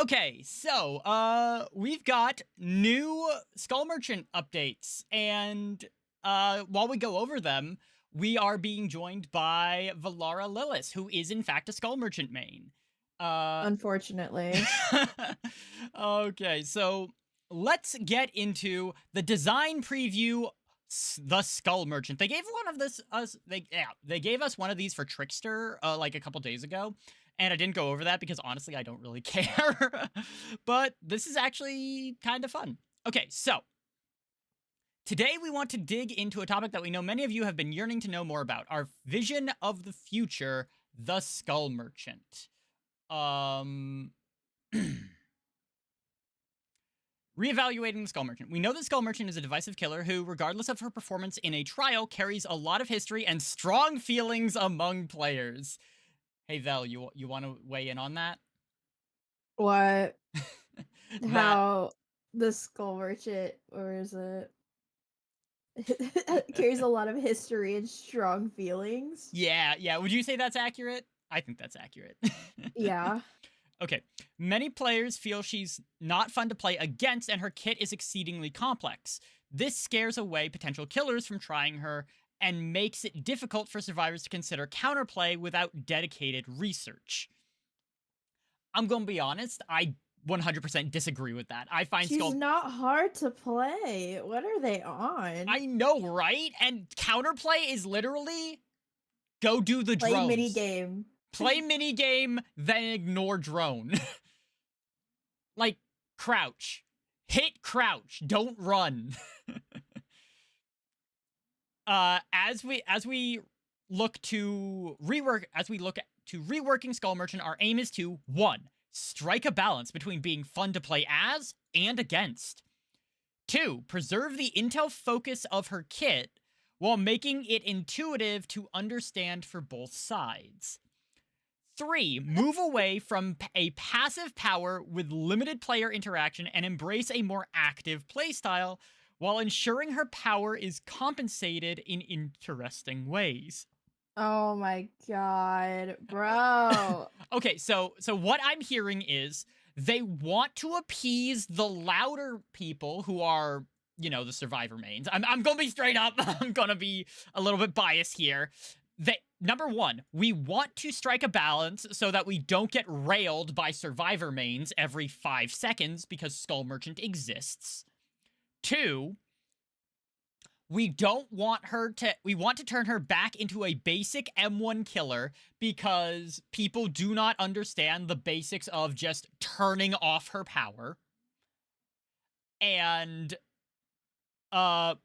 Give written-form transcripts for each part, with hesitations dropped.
Okay, so we've got new Skull Merchant updates, and while we go over them, we are being joined by Velaralilis, who is in fact a Skull Merchant main. Uh, Unfortunately. okay, so let's get into the design preview. The Skull Merchant. They gave one of this us. They gave us one of these for Trickster like a couple days ago, and I didn't go over that because honestly I don't really care. But this is actually kind of fun. Okay, so today we want to dig into a topic that we know many of you have been yearning to know more about: our vision of the future, the Skull Merchant. Um. Reevaluating the Skull Merchant. We know that Skull Merchant is a divisive killer who, regardless of her performance in a trial, carries a lot of history and strong feelings among players. Hey, Vel, you want to weigh in on that? What? That, How the Skull Merchant, or is it? Carries a lot of history and strong feelings. yeah. Would you say that's accurate? I think that's accurate. Yeah. Okay. Many players feel she's not fun to play against, and her kit is exceedingly complex. This scares away potential killers from trying her and makes it difficult for survivors to consider counterplay without dedicated research. I'm gonna be honest, I 100% disagree with that. I find She's Skull. not hard to play. What are they on? I know, right? And counterplay is literally go do the Play drones. minigame. Play minigame, then ignore drone. Like, crouch. Hit crouch. Don't run. As we look to reworking Skull Merchant, our aim is to 1. Strike a balance between being fun to play as and against. 2. Preserve the intel focus of her kit while making it intuitive to understand for both sides. 3. Move away from a passive power with limited player interaction and embrace a more active playstyle while ensuring her power is compensated in interesting ways. Oh my god, bro. Okay, so what I'm hearing is they want to appease the louder people who are, the survivor mains. I'm gonna be straight up. I'm gonna be a little bit biased here. Number 1, we want to strike a balance so that we don't get railed by survivor mains every 5 seconds because Skull Merchant exists. 2, we want to turn her back into a basic M1 killer because people do not understand the basics of just turning off her power. And uh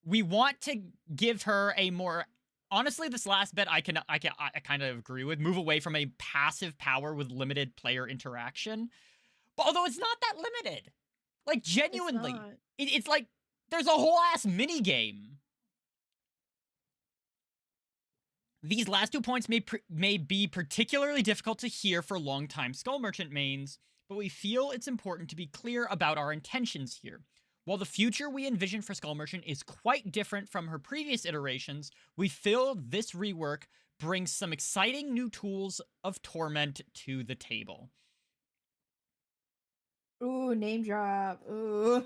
we want to give her a more, honestly, this last bit I kind of agree with. Move away from a passive power with limited player interaction. But although it's not that limited. Like, It's genuinely. not. It's like there's a whole ass mini game. These last 2 points may be particularly difficult to hear for long-time Skull Merchant mains, but we feel it's important to be clear about our intentions here. While the future we envision for Skull Merchant is quite different from her previous iterations, we feel this rework brings some exciting new tools of torment to the table. Ooh, name drop. Ooh.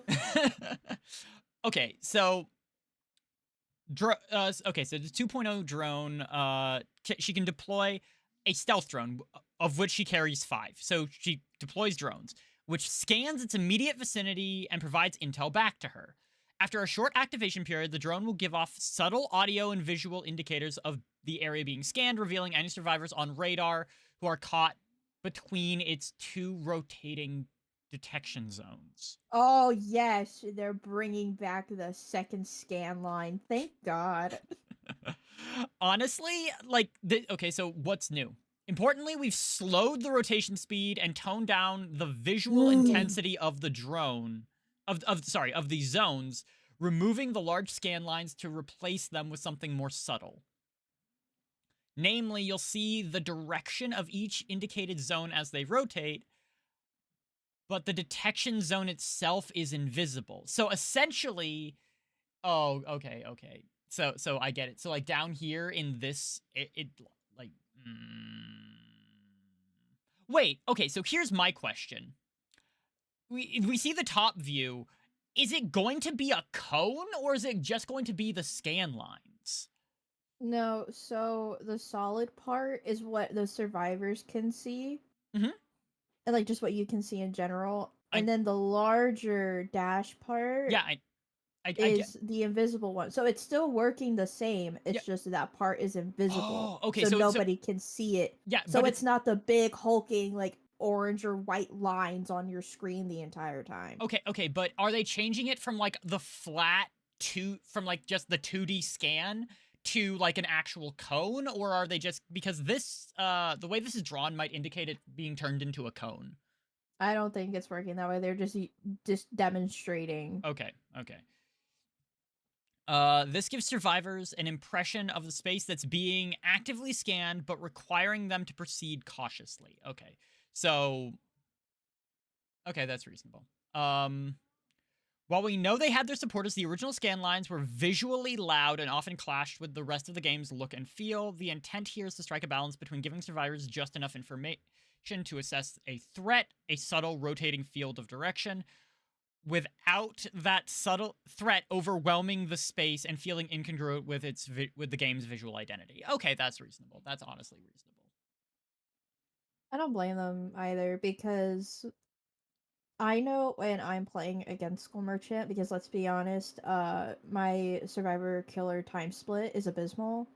Okay, so okay, so the 2.0 drone, she can deploy a stealth drone, of which she carries 5. So she deploys drones, which scans its immediate vicinity and provides intel back to her. After a short activation period, the drone will give off subtle audio and visual indicators of the area being scanned, revealing any survivors on radar who are caught between its 2 rotating detection zones. Oh yes, they're bringing back the second scan line. Thank God. Honestly, like, okay, so what's new? Importantly, we've slowed the rotation speed and toned down the visual Ooh. intensity of the drone, of the zones, removing the large scan lines to replace them with something more subtle. Namely, you'll see the direction of each indicated zone as they rotate, but the detection zone itself is invisible. So essentially, oh, okay. So I get it. So like down here in this, it like, wait. Okay, so here's my question. we see the top view. Is it going to be a cone or is it just going to be the scan lines? No, so the solid part is what the survivors can see, Hmm. and like just what you can see in general. I And then the larger dash yeah, part I get. is the invisible one. So it's still working the same. Yeah. It's just that part is invisible. Oh, okay. So So nobody can see it. yeah, So but it's it's not the big hulking like orange or white lines on your screen the entire time. okay, okay. But are they changing it from like the flat to from like just the 2D scan to like an actual cone, or are they just because this the way this is drawn might indicate it being turned into a cone? I don't think it's working that way. They're just demonstrating. Okay, okay. This gives survivors an impression of the space that's being actively scanned, but requiring them to proceed cautiously. Okay, so okay, that's reasonable. Um, while we know they had their supporters, the original scan lines were visually loud and often clashed with the rest of the game's look and feel. The intent here is to strike a balance between giving survivors just enough information to assess a threat, a subtle rotating field of direction, without that subtle threat overwhelming the space and feeling incongruent with with the game's visual identity. Okay, that's reasonable. That's honestly reasonable. I don't blame them either because I know when I'm playing against Skull Merchant because let's be honest, my survivor killer time split is abysmal.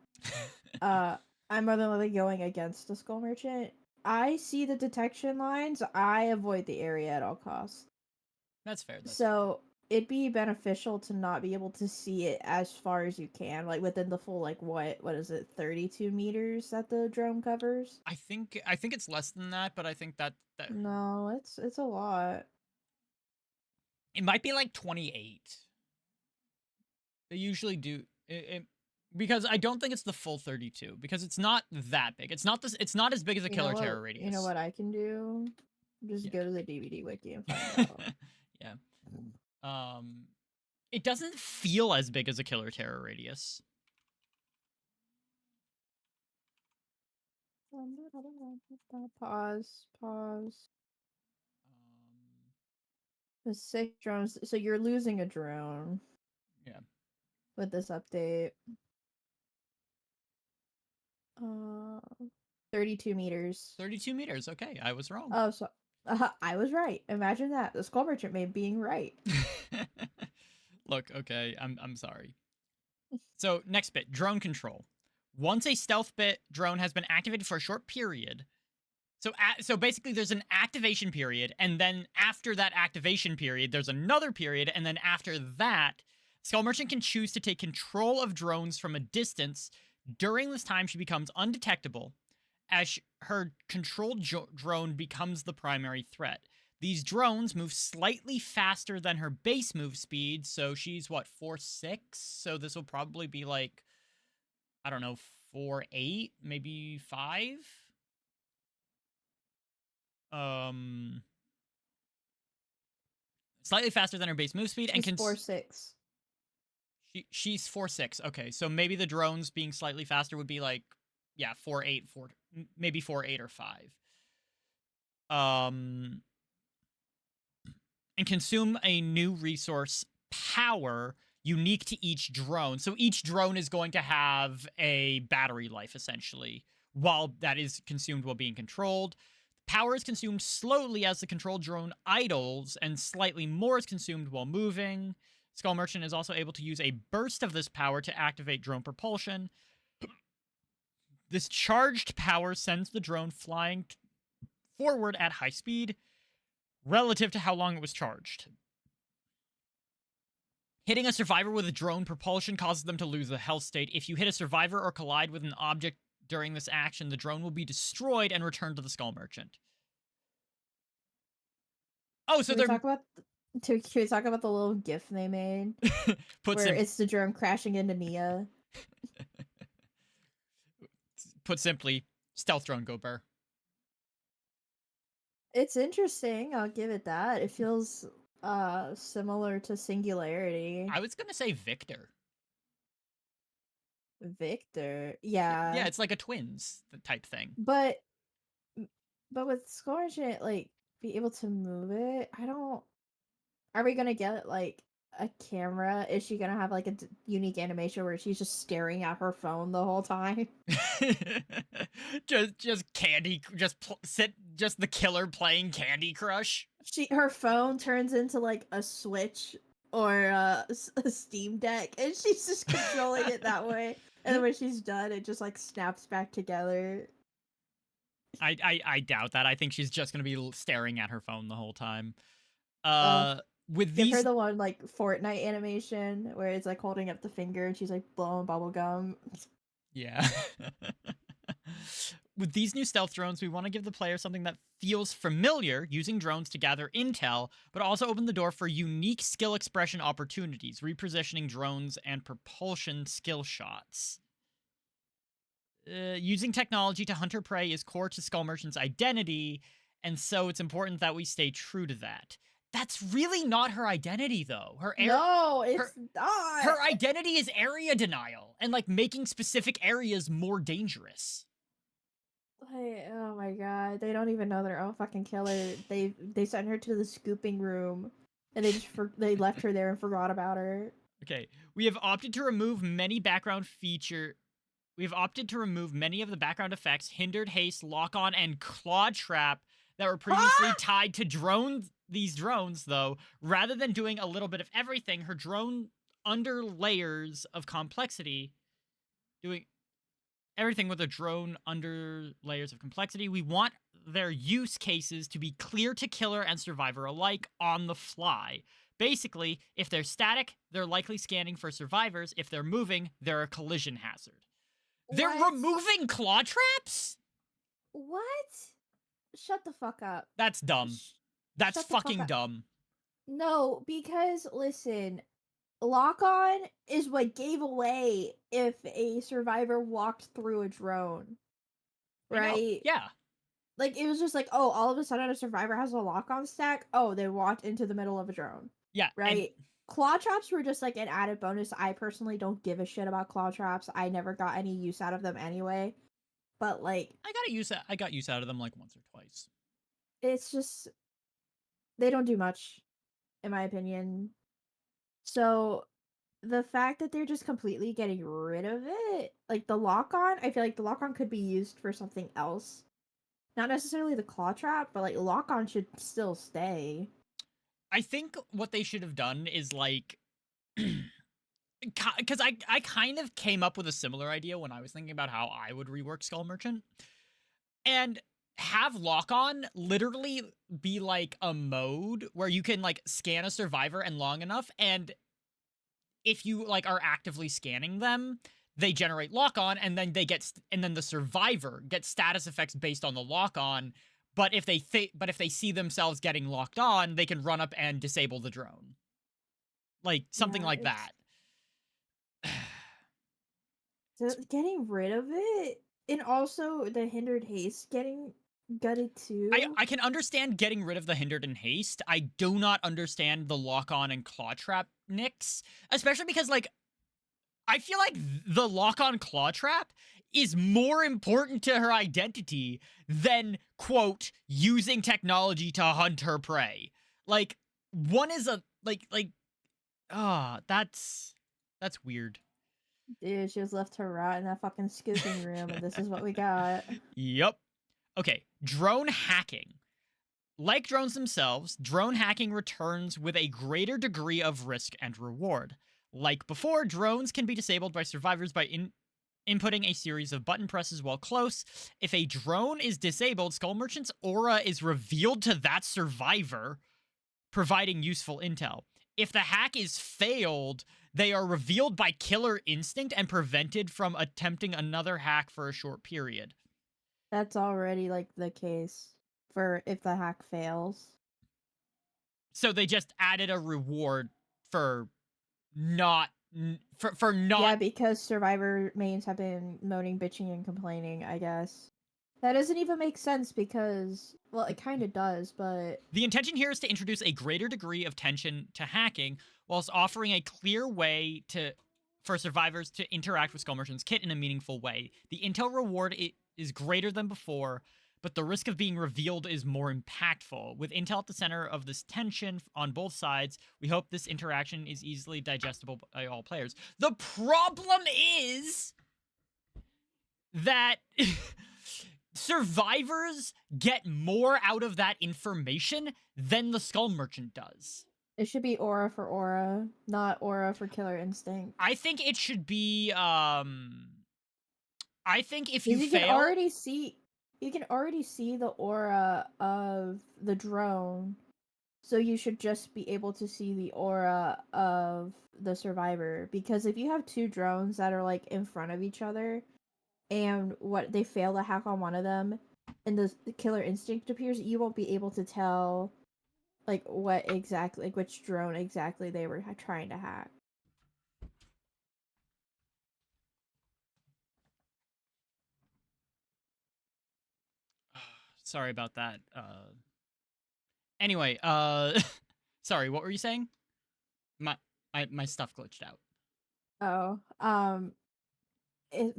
Uh I'm more than likely going against the Skull Merchant. I see the detection lines, I avoid the area at all costs. That's fair. That's fair. So it'd be beneficial to not be able to see it as far as you can, like within the full like what is it, 32 meters that the drone covers? I think it's less than that, but I think that No, it's a lot. it might be like 28. They usually do because I don't think it's the full 32 because it's not that big. It's not this. It's not as big as a killer terror You know radius. what I can do? Just Yeah. go to the DVD wiki and find out. Yeah. Um, it doesn't feel as big as a killer terror radius. Pause, pause. Um, The 6 drones. So you're losing a drone yeah. with this update. Uh, 32 meters. 32 meters. Okay, I was wrong. Oh, so I was right. Imagine that. The Skull Merchant made being right. Look, okay, I'm sorry. So next bit, drone control. Once a stealth bit drone has been activated for a short period, so basically there's an activation period, and then after that activation period, there's another period, and then after that, Skull Merchant can choose to take control of drones from a distance. During this time, she becomes undetectable as her controlled drone becomes the primary threat. These drones move slightly faster than her base move speed, so she's what, 4.6? So this will probably be like, I don't know, 4.8, maybe 5? Um, Slightly faster than her base move speed and She's can 4'6". she's 4.6. Okay, so maybe the drones being slightly faster would be like, yeah, 4.8, maybe 4.8 or 5. Um, and consume a new resource, power, unique to each drone. So each drone is going to have a battery life essentially, while that is consumed while being controlled. Power is consumed slowly as the controlled drone idles, and slightly more is consumed while moving. Skull Merchant is also able to use a burst of this power to activate drone propulsion. This charged power sends the drone flying forward at high speed relative to how long it was charged. Hitting a survivor with a drone propulsion causes them to lose the health state. If you hit a survivor or collide with an object during this action, the drone will be destroyed and returned to the Skull Merchant. Oh, so Can we they're talk about can we talk about the little GIF they made put where sim- it's the drone crashing into Nia? put simply, stealth drone go burr. It's interesting. I'll give it that. It feels similar to Singularity. I was gonna say Victor. Victor, Yeah, yeah, it's like a twins type thing. but but with Scorchant, like be able to move it. I don't. Are we gonna get like a camera? Is she gonna have like a unique animation where she's just staring at her phone the whole time? just candy, just the killer playing Candy Crush. Her phone turns into like a Switch or a Steam Deck, and she's just controlling it that way. And then when she's done, it just like snaps back together. I doubt that. I think she's just gonna be staring at her phone the whole time. Oh, Uh, with give her these, the one like Fortnite animation where it's like holding up the finger and she's like blowing bubble gum. yeah. With these new stealth drones, we want to give the player something that feels familiar, using drones to gather intel, but also open the door for unique skill expression opportunities, repositioning drones and propulsion skill shots. Using technology to hunter prey is core to Skull Merchant's identity, and so it's important that we stay true to that. That's really not her identity, though. No, her it's not. her identity is area denial and like making specific areas more dangerous. Like, oh my god, they don't even know their own fucking killer. They sent her to the scooping room, and they left her there and forgot about her. Okay, we have opted to remove many background feature. We've opted to remove many of the background effects, hindered haste, lock on, and claw trap that were previously tied to drones. These drones, though, rather than doing a little bit of everything, her drone under layers of complexity, doing everything with a drone under layers of complexity. We want their use cases to be clear to killer and survivor alike on the fly. Basically, if they're static, they're likely scanning for survivors. If they're moving, they're a collision hazard. They're What? removing claw traps? What? Shut the fuck up. That's dumb. That's Shut the fuck fucking up. dumb. No, because listen, lock on is what gave away if a survivor walked through a drone, I know. right? Yeah. Like it was just like, oh, all of a sudden a survivor has a lock on stack. Oh, they walked into the middle of a drone, Yeah. And right? Claw traps were just like an added bonus. I personally don't give a shit about claw traps. I never got any use out of them anyway. But like, I got use out of them like once or twice. it's just they don't do much, in my opinion. So the fact that they're just completely getting rid of it, like the lock on, I feel like the lock on could be used for something else. Not necessarily the claw trap, but like lock on should still stay. I think what they should have done is like because I kind of came up with a similar idea when I was thinking about how I would rework Skull Merchant. And have lock on literally be like a mode where you can like scan a survivor and long enough, and if you like are actively scanning them, they generate lock on, and then and then the survivor gets status effects based on the lock on. But if they see themselves getting locked on, they can run up and disable the drone, like something Yeah, like it's that. getting rid of it, and also the hindered haste getting gutted too. I can understand getting rid of the hindered and haste. I do not understand the lock on and claw trap nicks, especially because like I feel like the lock on claw trap is more important to her identity than quote using technology to hunt her prey. Like one is a that's weird. Dude, she was left to rot in that fucking scooping room, and this is what we got. Yep. Okay, drone hacking. Like drones themselves, drone hacking returns with a greater degree of risk and reward. Like before, drones can be disabled by survivors by inputting a series of button presses while close. If a drone is disabled, Skull Merchant's aura is revealed to that survivor, providing useful intel. If the hack is failed, they are revealed by killer instinct and prevented from attempting another hack for a short period. That's already like the case for if the hack fails. So they just added a reward for not for Yeah, not because survivor mains have been moaning, bitching, and complaining, I guess. That doesn't even make sense because, well, it kind of does, but The intention here is to introduce a greater degree of tension to hacking, whilst offering a clear way for survivors to interact with Skull Merchant's kit in a meaningful way. The intel reward is greater than before, but the risk of being revealed is more impactful. With intel at the center of this tension on both sides, we hope this interaction is easily digestible by all players. The problem is that survivors get more out of that information than the Skull Merchant does. It should be aura for aura, not aura for killer instinct. I think it should be I think if you Because fail, you can already see the aura of the drone, so you should just be able to see the aura of the survivor. Because if you have two drones that are like in front of each other, and what they fail to hack on one of them, and the killer instinct appears, you won't be able to tell like what exactly, like which drone exactly they were trying to hack. sorry about that. Anyway, sorry, what were you saying? My stuff glitched out. Oh,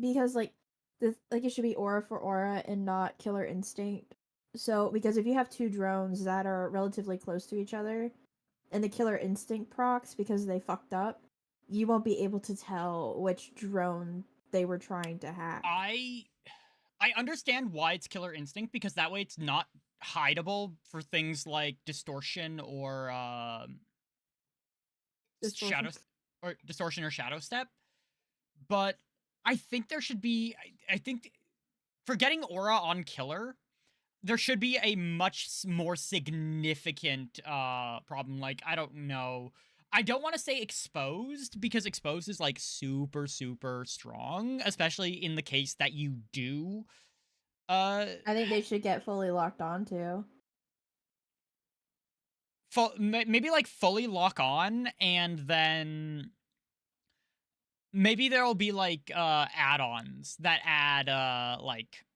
because like it should be aura for aura and not killer instinct. So because if you have two drones that are relatively close to each other, and the killer instinct procs because they fucked up, you won't be able to tell which drone they were trying to hack. I understand why it's killer instinct, because that way it's not hideable for things like distortion or Distortion. distortion or shadow step. But I think there should be, I think for getting aura on killer, there should be a much more significant problem. Like, I don't know. I don't want to say exposed, because exposed is like super, super strong, especially in the case that you do. I think they should get fully locked on too. Maybe like fully lock on, and then maybe there'll be like add-ons that add like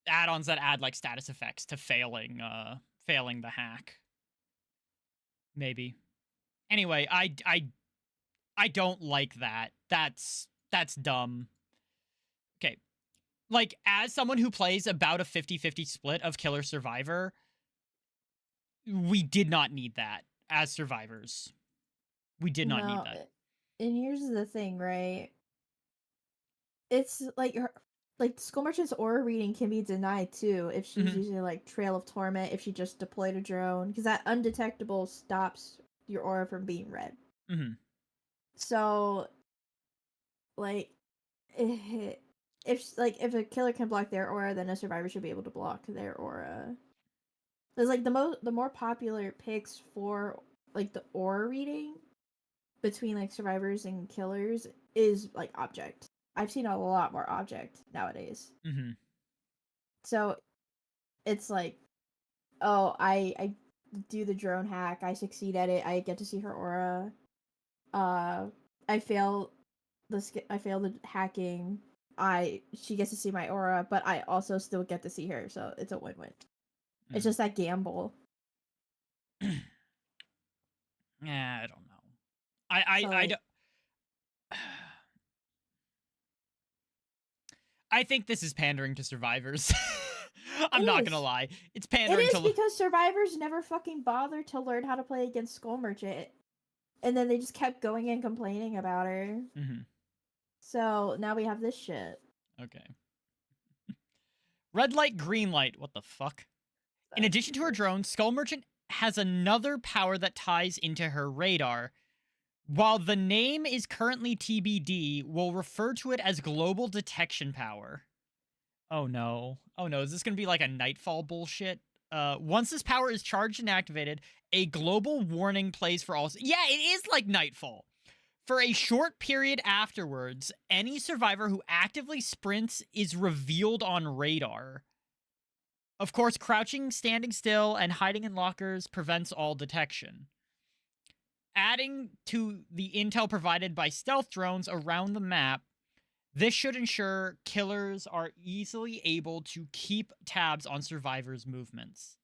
add-ons that add like status effects to failing the hack. Maybe. Anyway, I don't like that. That's dumb. Okay. Like, as someone who plays about a 50-50 split of killer survivor, we did not need that as survivors. We did not need that. And here's the thing, right? It's like Skull Merchant's aura reading can be denied too if she's using like Trail of Torment, if she just deployed a drone, because that undetectable stops your aura from being read. So, like, if a killer can block their aura, then a survivor should be able to block their aura. There's like the more popular picks for like the aura reading between like survivors and killers is like object. I've seen a lot more object nowadays. So it's like, oh, I do the drone hack, I succeed at it, I get to see her aura. I fail the hacking. She gets to see my aura, but I also still get to see her, so it's a win-win. It's just that gamble. Yeah, I don't know. I don't. I think this is pandering to survivors. I'm not gonna lie. It's pandering to... because survivors never fucking bothered to learn how to play against Skull Merchant. And then they just kept going and complaining about her. So now we have this shit. Okay. Red light, green light. What the fuck? In addition to her drone, Skull Merchant has another power that ties into her radar. While the name is currently TBD, we'll refer to it as Global Detection Power. Oh no. Oh no, is this gonna be like a Nightfall bullshit? Once this power is charged and activated, a global warning plays for all... Yeah, it is like Nightfall. For a short period afterwards, any survivor who actively sprints is revealed on radar. Of course, crouching, standing still, and hiding in lockers prevents all detection. Adding to the intel provided by stealth drones around the map, this should ensure killers are easily able to keep tabs on survivors' movements.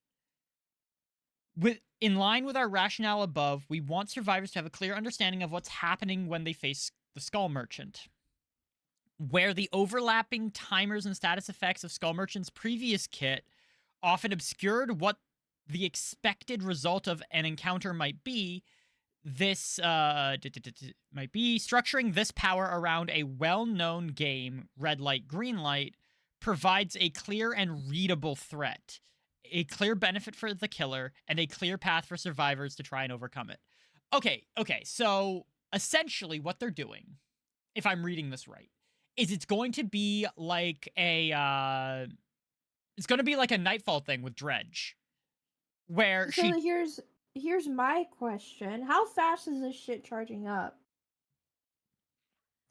In line with our rationale above, we want survivors to have a clear understanding of what's happening when they face the Skull Merchant. where the overlapping timers and status effects of Skull Merchant's previous kit often obscured what the expected result of an encounter might be. This might be structuring this power around a well-known game, red light, green light, provides a clear and readable threat, a clear benefit for the killer, and a clear path for survivors to try and overcome it. Okay, so essentially what they're doing, if I'm reading this right, is it's going to be like it's going to be like a Nightfall thing with Dredge, where So she here's my question. How fast is this shit charging up?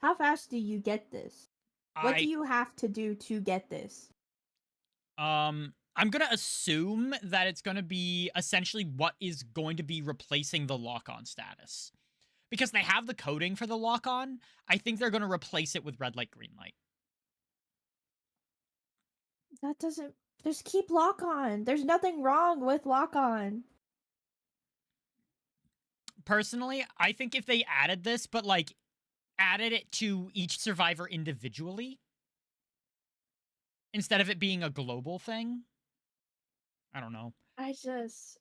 How fast do you get this? What do I you have to do to get this? I'm gonna assume that it's gonna be essentially what is going to be replacing the lock-on status. Because they have the coding for the lock-on, I think they're gonna replace it with red light, green light. That doesn't just keep lock on. There's nothing wrong with lock on. Personally, I think if they added this, but like added it to each survivor individually, instead of it being a global thing, I don't know. I just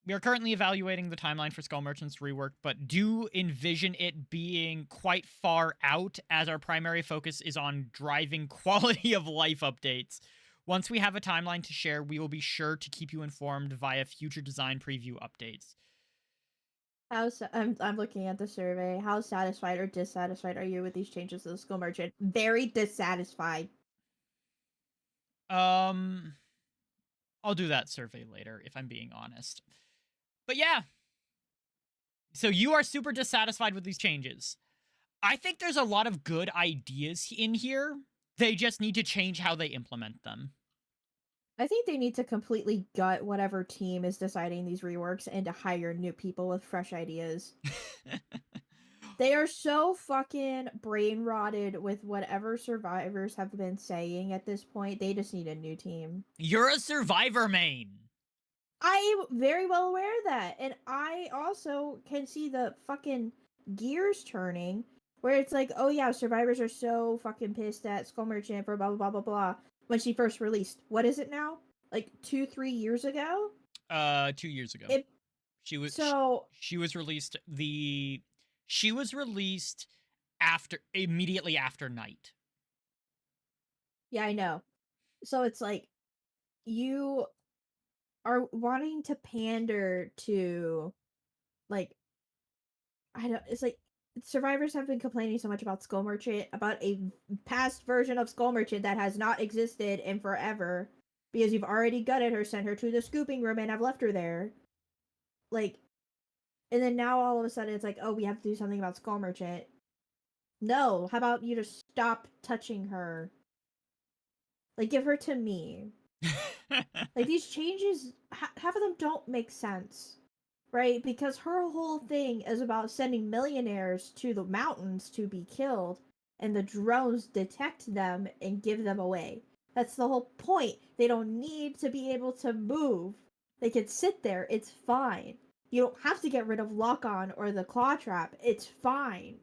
We are currently evaluating the timeline for Skull Merchant's rework, but do envision it being quite far out as our primary focus is on driving quality of life updates. Once we have a timeline to share, we will be sure to keep you informed via future design preview updates. I'm looking at the survey. How satisfied or dissatisfied are you with these changes to the Skull Merchant? Very dissatisfied. Um, I'll do that survey later if I'm being honest. But yeah, so you are super dissatisfied with these changes. I think there's a lot of good ideas in here. They just need to change how they implement them. I think they need to completely gut whatever team is deciding these reworks and to hire new people with fresh ideas. They are so fucking brain rotted with whatever survivors have been saying at this point. They just need a new team. You're a survivor main. I'm very well aware of that. And I also can see the fucking gears turning where it's like, oh yeah, survivors are so fucking pissed at Skull Merchant for blah blah blah blah blah when she first released. What is it now? Like 2-3 years ago? 2 years ago. It She was so she was released she was released after immediately after Night. yeah, I know. So it's like you are wanting to pander to like I don't it's like survivors have been complaining so much about Skull Merchant, about a past version of Skull Merchant that has not existed in forever because you've already gutted her, sent her to the scooping room and have left her there. Like and then now all of a sudden it's like, oh, we have to do something about Skull Merchant. No, how about you just stop touching her? Like give her to me. Like these changes half of them don't make sense, right? Because her whole thing is about sending millionaires to the mountains to be killed, and the drones detect them and give them away. That's the whole point. They don't need to be able to move. They can sit there. It's fine. You don't have to get rid of lock on or the claw trap. It's fine.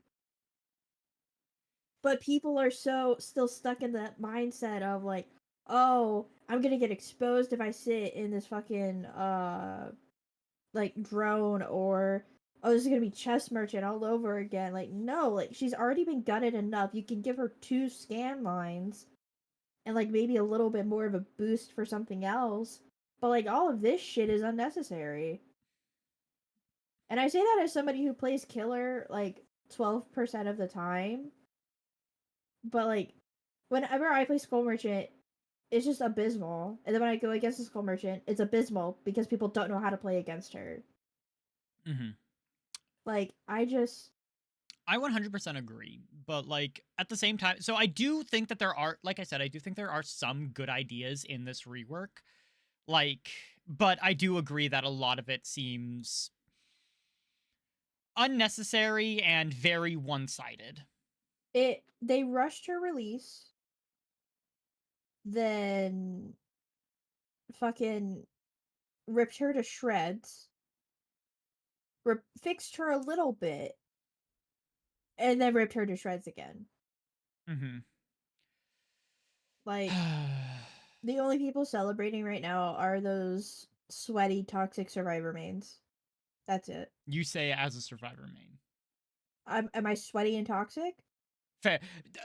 But people are so still stuck in that mindset of like, oh, I'm gonna get exposed if I sit in this fucking like drone, or oh, this is gonna be chess merchant all over again. Like no, like she's already been gutted enough. You can give her 2 scan lines and like maybe a little bit more of a boost for something else. But like all of this shit is unnecessary. And I say that as somebody who plays killer like 12% of the time. But like whenever I play Skull Merchant, it's just abysmal. And then when I go against the Skull Merchant, it's abysmal because people don't know how to play against her. Mhm. Like I 100% agree, but like at the same time, so I do think that there are, like I said, I do think there are some good ideas in this rework. Like, but I do agree that a lot of it seems unnecessary and very one-sided. they rushed her release, then fucking ripped her to shreds, fixed her a little bit, and then ripped her to shreds again. Mhm. Like, the only people celebrating right now are those sweaty, toxic survivor mains. That's it. You say as a survivor main. Am I sweaty and toxic? Fair.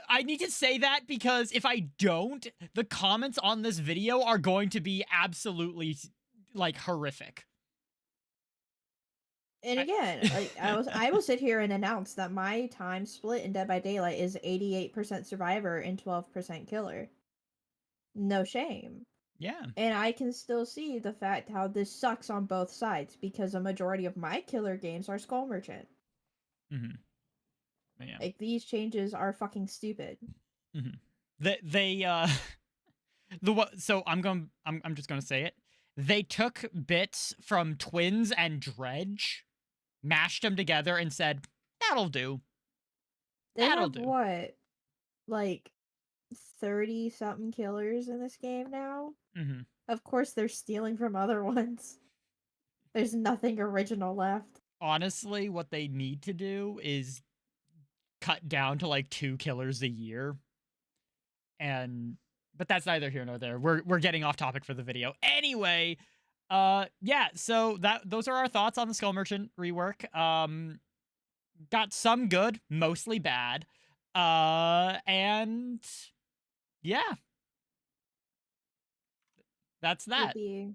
I need to say that because if I don't, the comments on this video are going to be absolutely like horrific. And I again, like I will sit here and announce that my time split in Dead by Daylight is 88% survivor and 12% killer. No shame. yeah. And I can still see the fact how this sucks on both sides because a majority of my killer games are Skull Merchant. Mhm. Yeah. Like these changes are fucking stupid. Mhm. They the what so I'm just going to say it. They took bits from Twins and Dredge, mashed them together and said, "That'll do. They That'll have do." what, like 30 something killers in this game now? Mhm. Of course they're stealing from other ones. There's nothing original left. Honestly, what they need to do is cut down to like 2 killers a year, and but that's neither here nor there. We're getting off topic for the video. Anyway, yeah, so those are our thoughts on the Skull Merchant rework. Got some good, mostly bad. And yeah, that's that. Yippee.